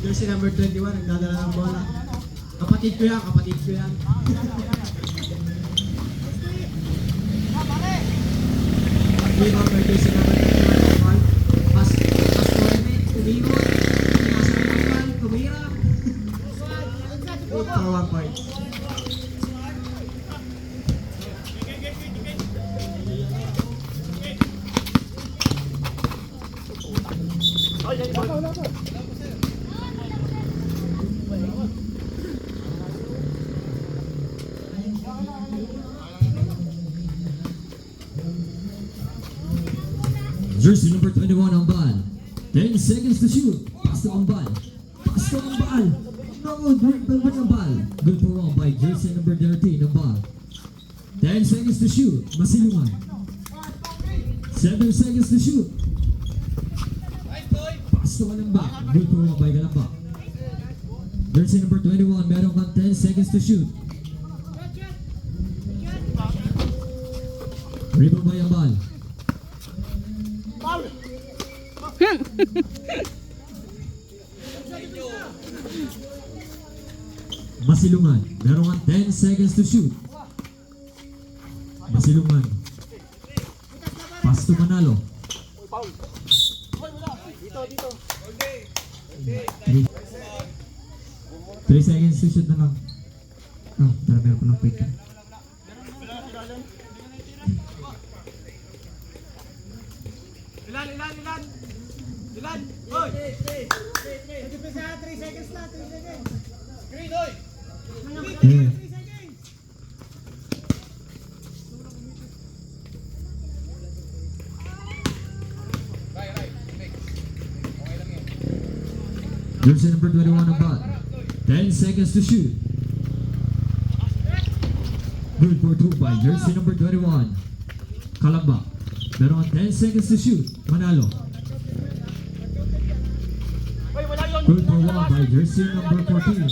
Jersey number 21, nagdadala ng bola. Kapatid ko yan, kapatid ko yan. Rebound by jersey number 21, ball. Pass to Rene, tumibot. Pinasa ng ball, tumira. Good for 1 point. Jersey number 21 ang ball. 10 seconds to shoot. Pass to ang ball. Pass to ang ball. No, good ang ball. Good for one by jersey number 13 ang ball. 10 seconds to shoot. Masilungan. 7 seconds to shoot. Pass to ang back. Good for one by Galamba. Jersey number 21, meron kang 10 seconds to shoot. Rebound by ang ball. Masilungan, meron kang 10 seconds to shoot. Masilungan. Pass to Manalo. 3 seconds to shoot na lang. Tara, meron ko lang quick. Ilan! Oy! 3 seconds na, 3 seconds. Green, oy! 3 seconds. Jersey number 21 ang ball. 10 seconds to shoot. Good for 2 by jersey number 21. Kalamba. Meron 10 seconds to shoot. Manalo. Good for 1 by jersey number 14.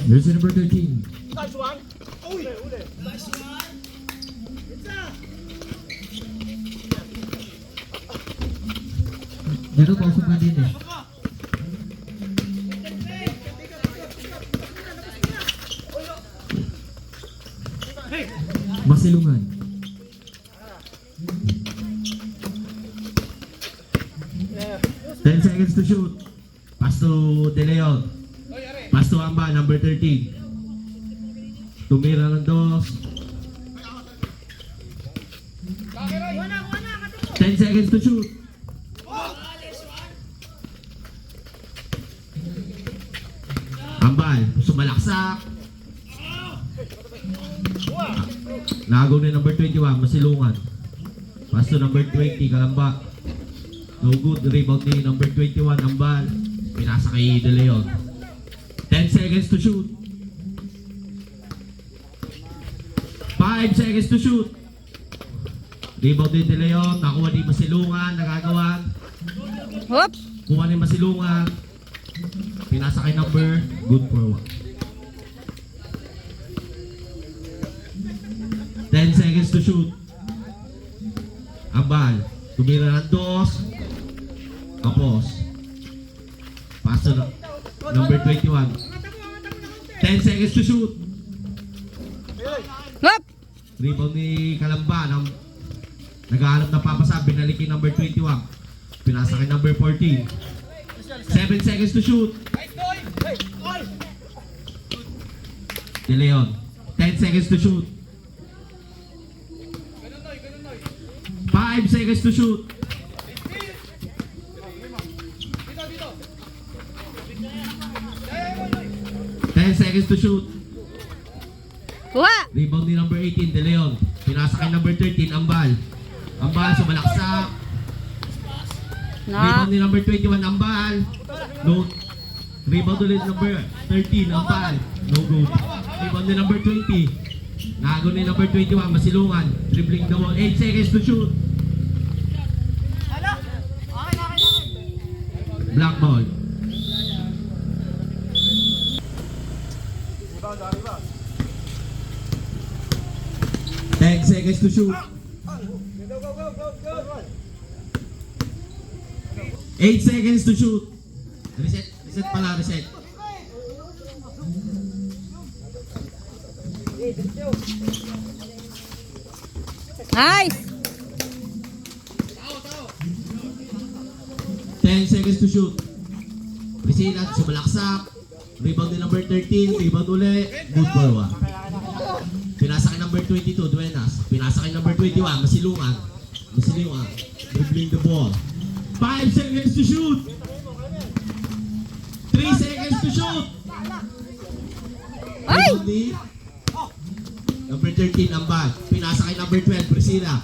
Jersey number 13. Nice one! Nice one! Dito pausok na din eh. Masilungan. Ten seconds to shoot. Pass to De Leon. Pass to Amba, number 13. Tumira ng dos. 10 seconds to shoot. Ambal, sumalaksak. Nagaw na number 21, Masilungan. Pass to number 20, Kalamba. No good, rebound ni number 21, Ambal. Pinasa kay De Leon. 10 seconds to shoot. 5 seconds to shoot. Rebound ni De Leon, nakuha ni Masilungan, nagagawan. Oops! Kuha ni Masilungan. Pinasa kay number, good for 1. 10 seconds to shoot. Ambal, tumira ng dos. Tapos, pass to number 21. 10 seconds to shoot. Up! Rebound ni Kalamba. Naghahanap na papasa, binalikin number 21. Pinasa kay number 14. 7 seconds to shoot. De Leon. 10 seconds to shoot. 5 seconds to shoot. 10 seconds to shoot. Kuha! Rebound ni number 18, De Leon. Pinasa kay number 13, Ambal. Ambal, sumalaksak. Na. Rebound ni number 21, Ambal. No. Rebound ulit number 13, Ambal. No good. Rebound ni number 20. Nagaw ni number 21, Masilungan. Dribbling the wall. 8 seconds to shoot. Black ball. seconds to shoot. 8 seconds to shoot. Reset pala, reset. Nice. 10 seconds to shoot. Priscilla, sumalaksak. Rebound ni number 13, rebound uli. Good for one. Pinasa kay number 22, Duenas. Pinasa kay number 21, Masilungan. Masilungan. Dribbling the ball. 5 seconds to shoot. 3 seconds to shoot. Ay! Rebound ni number 13, Ambal. Pinasa kay number 12, Priscilla.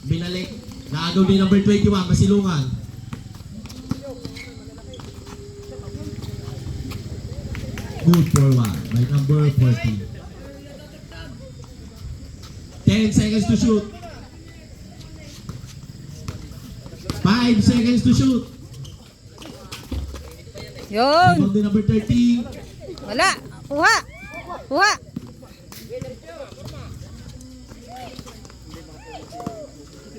Binalik. Naagaw ni number 21, Masilungan. Good for one by number 14. 10 seconds to shoot. 5 seconds to shoot. Yun. Rebound ni number 13. Wala. Kuha. Kuha.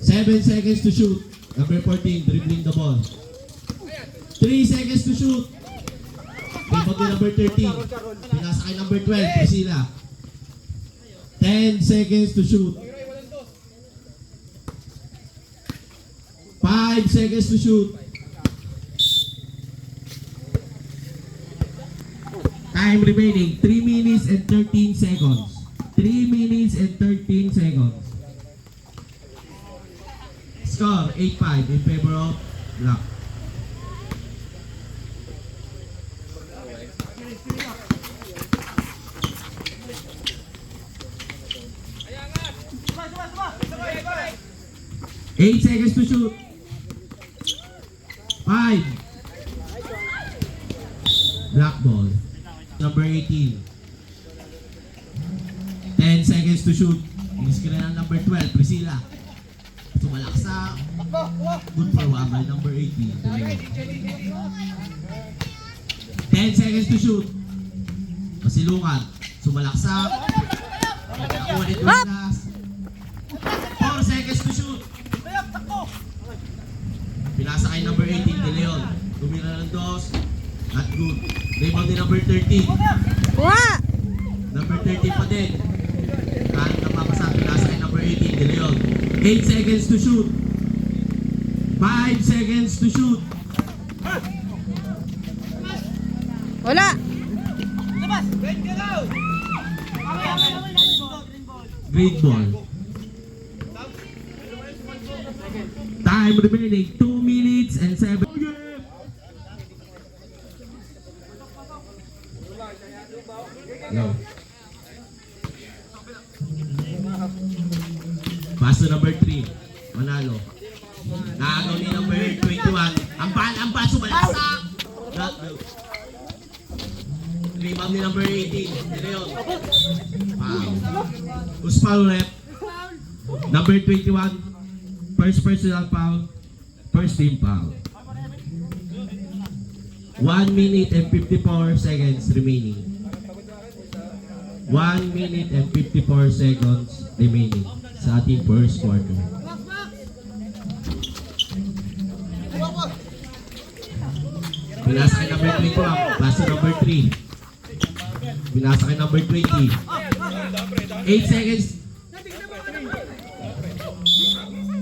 7 seconds to shoot. Number 14, dribbling the ball. 3 seconds to shoot. Rebound ni number 13. Pinasa kay number 12, Priscilla. 10 seconds to shoot. 5 seconds to shoot. Time remaining, 3 minutes and 13 seconds. 3 minutes and 13 seconds. Score 8-5 in favor of Black. Eight seconds to shoot. 5. Black ball. Number 18. 10 seconds to shoot. Iniskira na number 12, Priscilla. Sumalaksa. Good for one by number 18. 10 seconds to shoot. Masilungan. Sumalaksa. Ulit last. 4 seconds to shoot. Pinasa kay number 18, De Leon. Tumira ng dos. Not good. Rebound ni number 13. Kuha. Number 13 pa din. Kahit napapasa, pinasa kay number 18, De Leon. 8 seconds to shoot. 5 seconds to shoot. Wala. Green ball. Time remaining 2 minutes and 7. No. Pass to number 3. Manalo. Nakagaw ni number 21. Ang bal, sumalaksak. Rebound ni number 18. Leon. Foul. Who's foul rep? Number 21. First personal foul. First team foul. 1 minute and 54 seconds remaining. 1 minute and 54 seconds remaining sa ating first quarter. Pinasa kay number 21. Pass to number 3. Pinasa kay number 20. 8 seconds.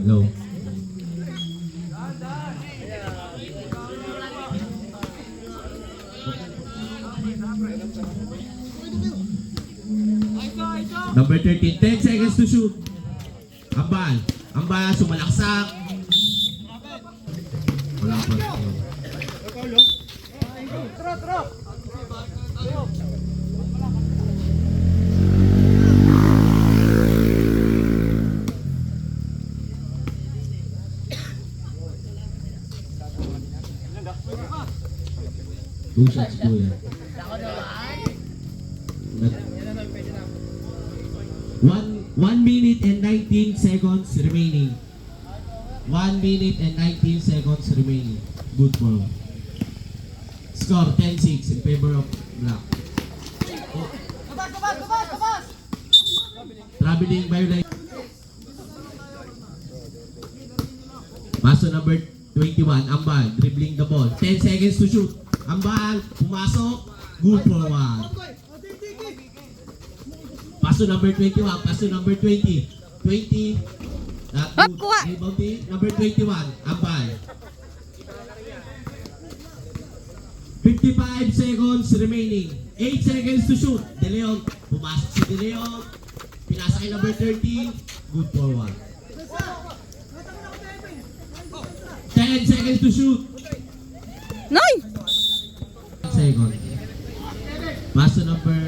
Low. Number 13, 10 seconds to shoot. Ambal, sumalaksak. Wala pa. Two shots po yan. 1 minute and 19 seconds remaining. 1 minute and 19 seconds remaining. Good for. Score 10-6 in favor of Black. Traveling violation. Paso number 21, Ambal, dribbling the ball. 10 seconds to shoot. Ambal, pumasok. Good for one. Paso number 21, paso number 20. 20. Not Hop, good. kuha. Rebounding, number 21, Ambal. 55 seconds remaining. 8 seconds to shoot. De Leon, pumasok si De Leon. Pinasa kay number 30. Good for one. 10 seconds to shoot. Noy! Second. Paso number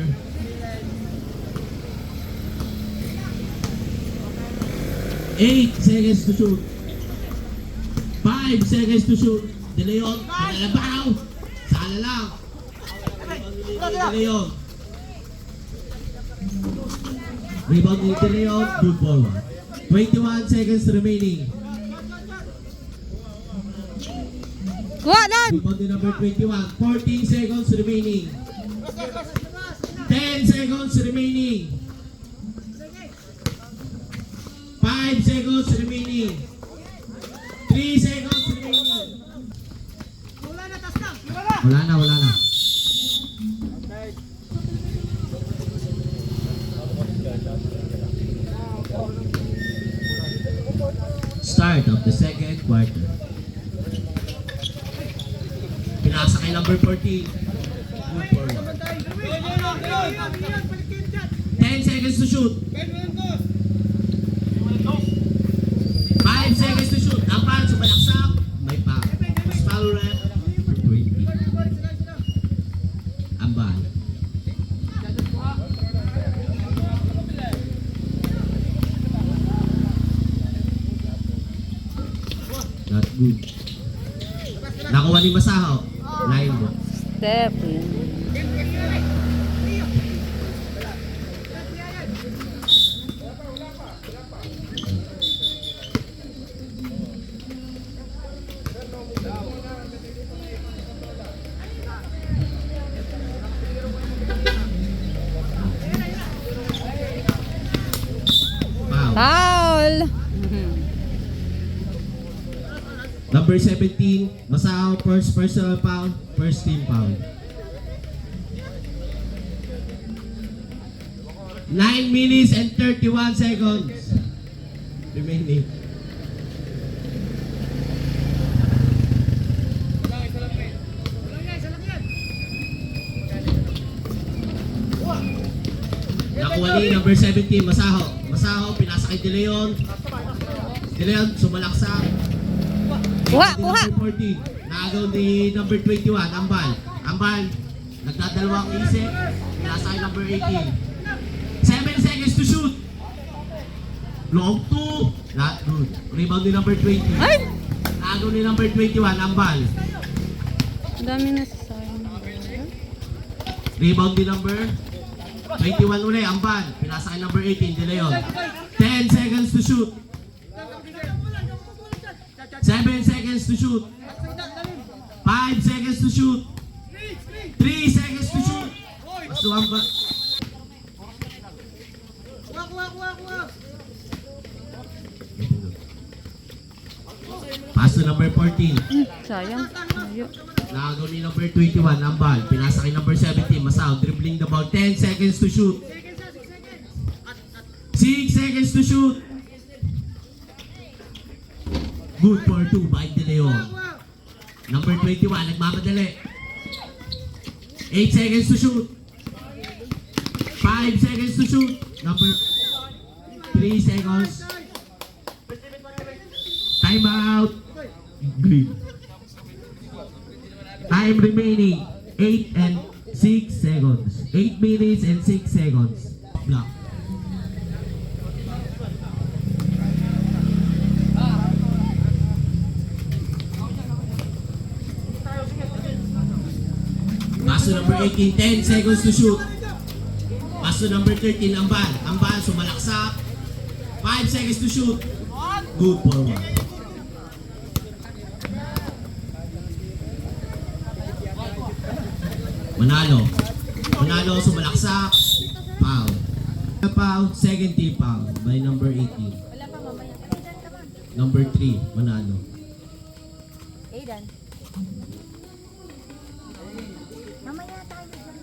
8 seconds to shoot. 5 seconds to shoot. De Leon, pinalabaw. Sala lang. De Leon. Rebound ni De Leon. Good for one. 21 seconds remaining. Kuha nun! Rebound ni number 21. 14 seconds remaining. 10 seconds remaining. 5 seconds remaining. 3 seconds remaining. Wala na, wala na. Start of the second quarter. Pinasa kay number 14. Good for one. 10 seconds to shoot. 5 seconds to shoot. Ambal, sumalaksak. May pa. Mas foul rep. 20. Ambal. Not good. Nakuha ni Masaho. Line mo. Step. Foul. Foul! Number 17, Masaho, first personal foul, first team foul. 9 minutes and 31 seconds remaining. Nakuha ni number 17, Masaho. Masaho, pinasa kay De Leon. De Leon, sumalaksak. Kuha, Ni kuha! number 40, naagaw ni number 21, Ambal. Ambal, nagdadalawang isip. Pinasa kay number 18. 7 seconds to shoot. Long 2. Not good. Rebound ni number 20. Ay! Naagaw ni number 21, Ambal. Ang dami na sayang. Rebound ni number 21 uli, Ambal. Pinasa kay number 18, De Leon. 10 seconds to shoot. 7 seconds to shoot. 5 seconds to shoot. 3 seconds to shoot. Paso Ambal. Paso number 14. Sayang. Ayaw. Nakagaw ni number 21, Ambal. Pinasa kay number 17, Masaho. Dribbling the ball. 10 seconds to shoot. 6 seconds to shoot. Good for 2 by De Leon. Number 21, nagmamadali. 8 seconds to shoot. 5 seconds to shoot. Number 3 seconds. Time out. Green. Time remaining 8 and 6 seconds. 8 minutes and 6 seconds. Block. Paso number 18, 10 seconds to shoot. Paso number 13, Ambal. Ambal, sumalaksak. 5 seconds to shoot. Good for 1. Manalo. Manalo, sumalaksak. Foul. Foul, second team foul by number 18. Number 3, Manalo. Aidan. Mamaya tayo dyan.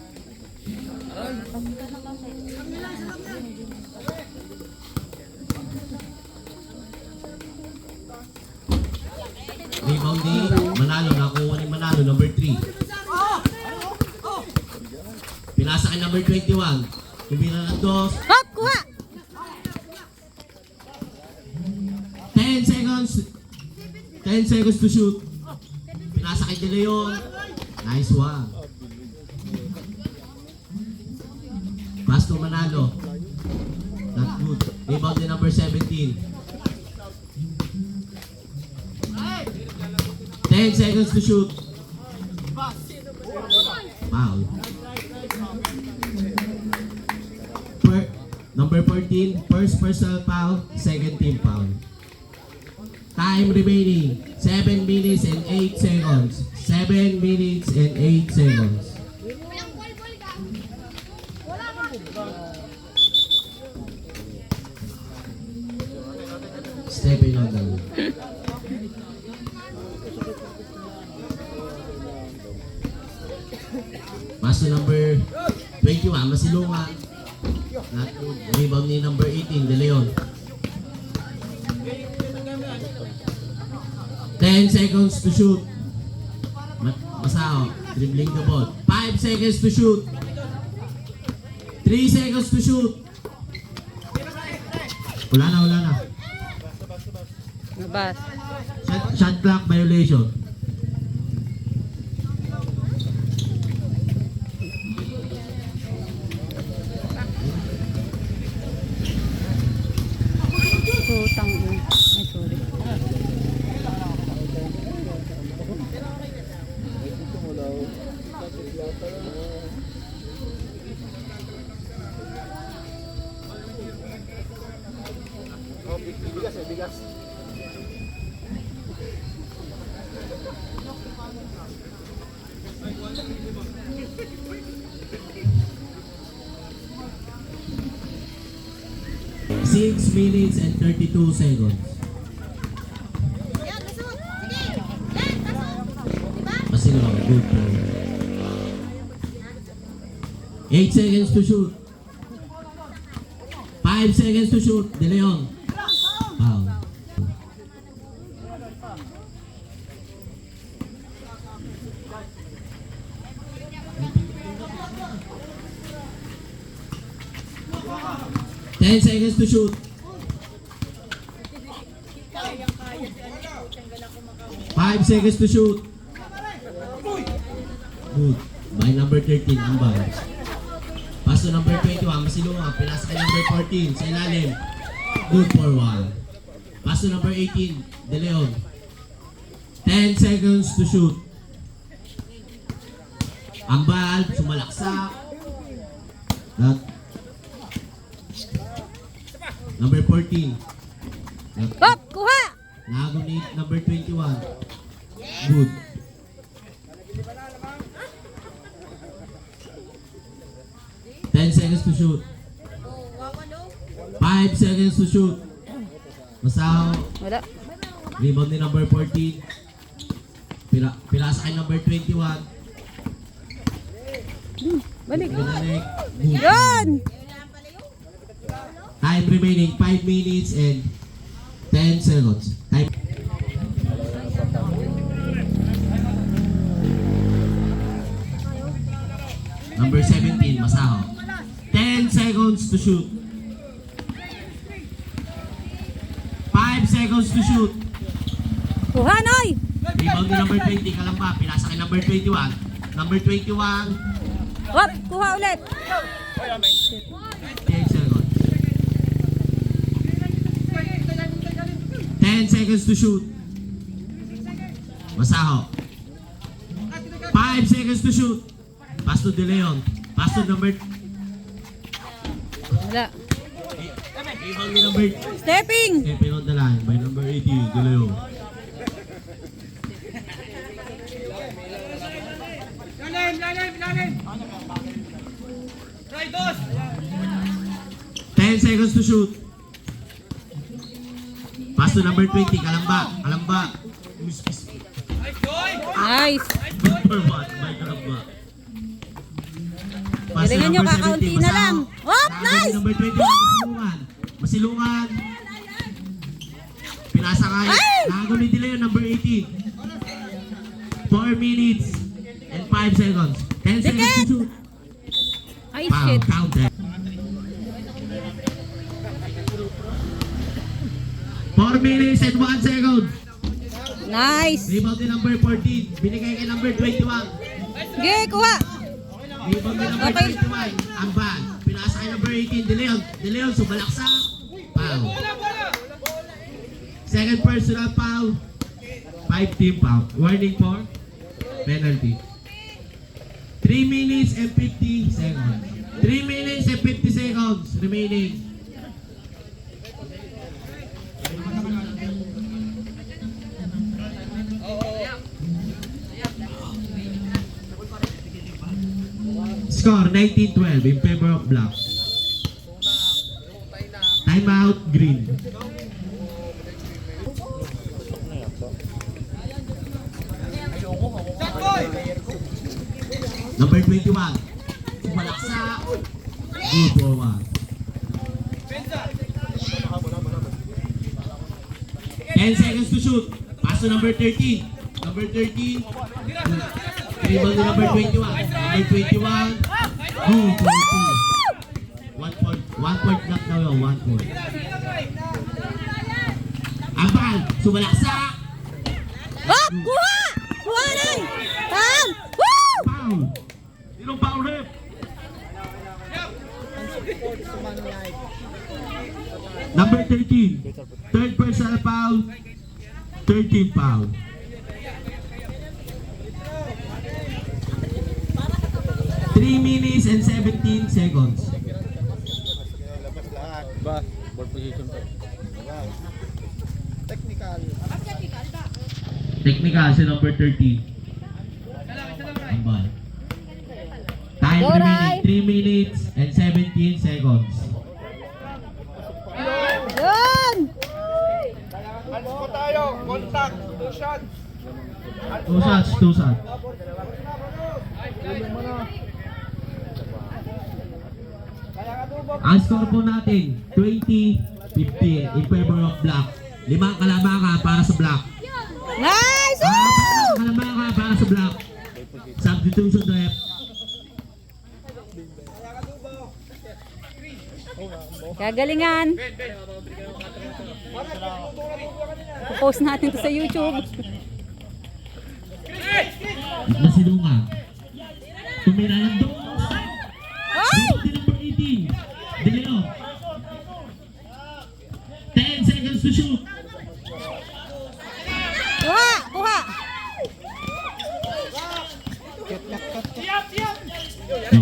Rebound ni Manalo, nakuha ni Manalo, number 3. Pinasa kay number 21. Kumila ng dos. Hop! Kuha! 10 seconds. 10 seconds to shoot. Pinasa kay De Leon. Nice one. Pass to Manalo. Not good. Rebound ni number 17. 10 seconds to shoot. Foul. Number 14, first personal foul, second team foul. Time remaining, 7 minutes and 8 seconds. 7 minutes and 8 seconds. Stepping on the line. Pass to number 21, Masilungan. Not good. Rebound ni number 18, De Leon. 10 seconds to shoot. Masao, dribbling the ball. 5 seconds to shoot. 3 seconds to shoot. Wala na. Nabas. Shot clock violation. Putang ina. Ay, sorry. Bigas. 6 minutes and 32 seconds. Yan, lasot. Sige. Yan, lasot. Diba? Masilungan, good play. 8 seconds to shoot. 5 seconds to shoot. De Leon. Foul. Ten seconds to shoot. 5 seconds to shoot. Good. By number 13, Ambal. Pass to number 21, Masilungan. Pinasa kay number 14, sa ilalim. Good for one. Pass to number 18, De Leon. 10 seconds to shoot. Ambal, sumalaksak. That. Number 14. Hop! Kuha! Nagunit number 21. Good. Ten seconds to shoot. 5 seconds to shoot. Masao. Wala. Rebound ni number 14. Pilasa kay number 21. Balik. Binalik. Good. Yun! Time remaining 5 minutes and 10 seconds. Time. Number 17, Masaho. 10 seconds to shoot. 5 seconds to shoot. Kuha, Noy! Rebound ni number 20, Kalamba. Pinasa kay number 21. Number 21, Hop! Kuha ulit! 10 seconds. 10 seconds to shoot. Masaho. 5 seconds to shoot. Pass to De Leon. Pass to number... Wala. Rebound ni number... Stepping! Stepping on the line by number 18, De Leon. Lalim. Right, dos. seconds to shoot. Pass to number 20, Kalamba. Kalamba. Nice. Good for one by Kalamba. Pass to Galingan nyo, number kakaunti 17, na lang. Masao. Hop, nice! Number 21, Masilungan. Masilungan. Pinasa kay. Ay! Nakagawin nila yun, number 18. 4 minutes and 5 seconds. 10 seconds to shoot. Ay, Foul, shit. counted. 4 minutes and 1 second. Nice. Rebound ni number 14. Binigay kay number 21. Sige, kuha. Rebound ni number Okay. 21. Ang ball. Pinasa kay number 18. De Leon. De Leon, sumalaksak. Foul. Second personal foul. 5 team foul. Warning for penalty. 3 minutes and 50 seconds. 3 minutes and 50 seconds remaining. Score 19-12 in favor of Black. Timeout Green. Number 21. Sumalaksa. Good for one. 10 seconds to shoot. Pass to number 13. Number 13. Rebound ni number 21. Number 21. Good for two. 1 point block daw yun. 1 point. Ang ball. Sumalaksa. Hop, kuha. Kuha na. Tam. Woo! Foul. Sinong foul rep? Number 13. Third personal foul. 13 foul. Three minutes and 17 seconds. Ba, ball position pa. Technical. Technical si number 13. Ang ball. Time Go, remaining Rai. 3 minutes and 17 seconds. Yun. Ano po tayo? Contact, two shot. 2 shots, 2 shots. Ang score po natin, 20-50 in favor of Black. 5 kalabaka para sa Black. Nice. 4 Woo! kalabaka para sa Black. Substitution rep. Kagalingan. Post natin to sa YouTube. Masilungan. Tumira ng dos. Ay! Rebound number 18. De Leon. 10 seconds to shoot. Kuha. Kuha. No.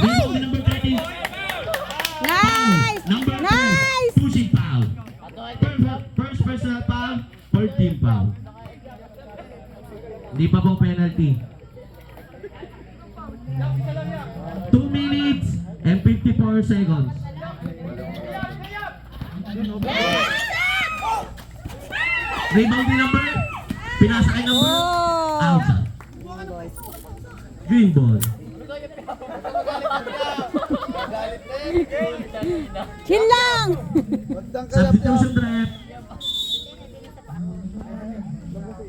Rebound number 13. Nice. Number 2. Nice. Pushing foul. First personal foul. 14 foul. Hindi pa po penalty. 2 minutes and 54 seconds. Rebound ni number. Pinasa kay number. Oh. Outside. Green ball. Chill lang. Substitution rep.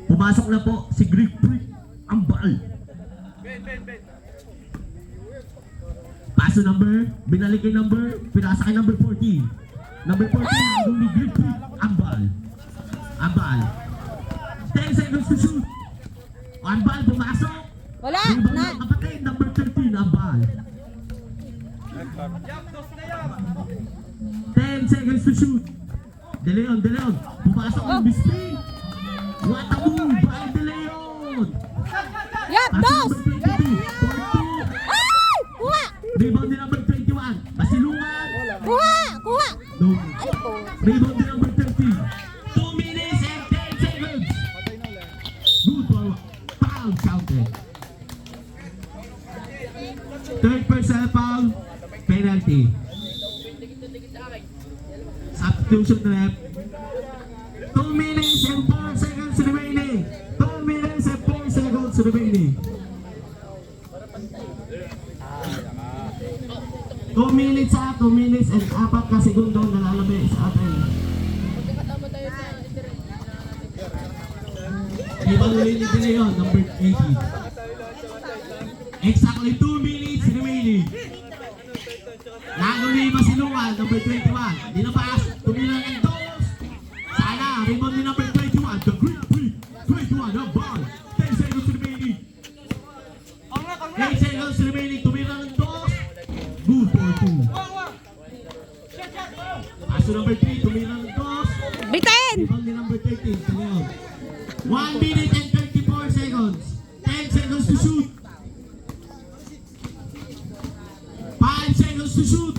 Pumasok na po si Greek Freak. Ang ball. Paso number, binalik kay number, pinasa kay number 14. Number 14, nagawin ni Greek Freak. Ang ball. Ang ball. 10 seconds to shoot. Ang ball, pumasok. Wala. Rebound Na. ng kapatid, number 13, ang ball. 10 seconds to shoot. De Leon, pumasok ng Bisping. What a move by De Leon. Yap, Pass dos. number 22, 42. Ay! Kuha. Rebound ni number 21, Masilungan. Kuha. Kuha. No. Ay po. Rebound ni number 13. 2 minutes and 10 seconds. Good for foul counted. Third personal foul, penalty. substitution ref. 2 minutes and 4 seconds remaining. 2 minutes and 4 seconds remaining. 2 minutes 2 minutes and 4 na segundo na lalabas sa atin. Ibang ulitin nila yun, number 80. Exactly 2 minutes remaining. Naguli pa si Luan, number 21. Dinabas, tumilang ang dos. Sana, rebound ni number 21. The great freak, 21 ang ball. 10 seconds remaining. 8 seconds remaining, tumilang ang dos. Good for 2. Paso number 3, tumilang ang dos. Bitin! Rebound ni number 13. Tangayon. 1 minute and 34 seconds. 10 seconds to shoot. 5 seconds to shoot.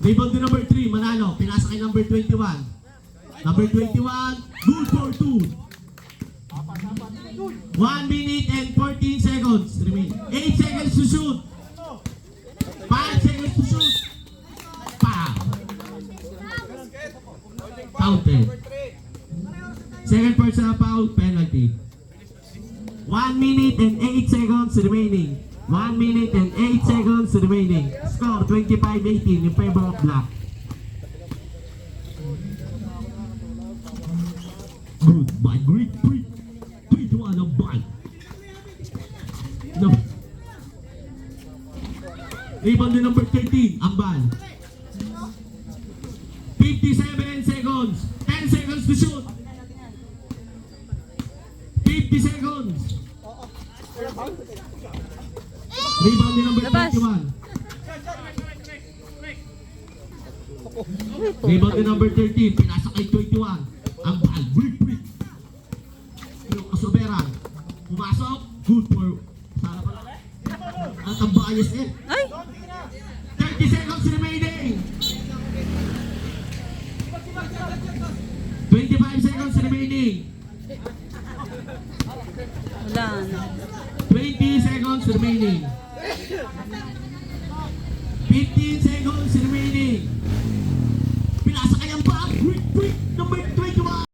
Rebound to number 3, Manalo. Pinasa kay number 21. Number 21, good for 2. 1 minute and 14 seconds remain. 8 seconds to shoot. 5 seconds to shoot. Pow. Counted. Second personal foul, penalty. 1 minute and 8 seconds remaining. 1 minute and 8 seconds remaining. Score 25-18 in favor of Black. Good by Great Freak. 21 ang ball. No. Rebound ni number 13 ang ball. 57 seconds. 10 seconds to shoot. 50 seconds. Rebound ni number Labas. 21. Rebound ni number 13. Pinasa kay 21. Ang ball. Brick, brick. Yung kasuberan. Pumasok. Good for... Sana pala. At ang bias eh. Ay! 30 seconds remaining. 25 seconds remaining. Wala na. 20 seconds remaining. 15 seconds remaining.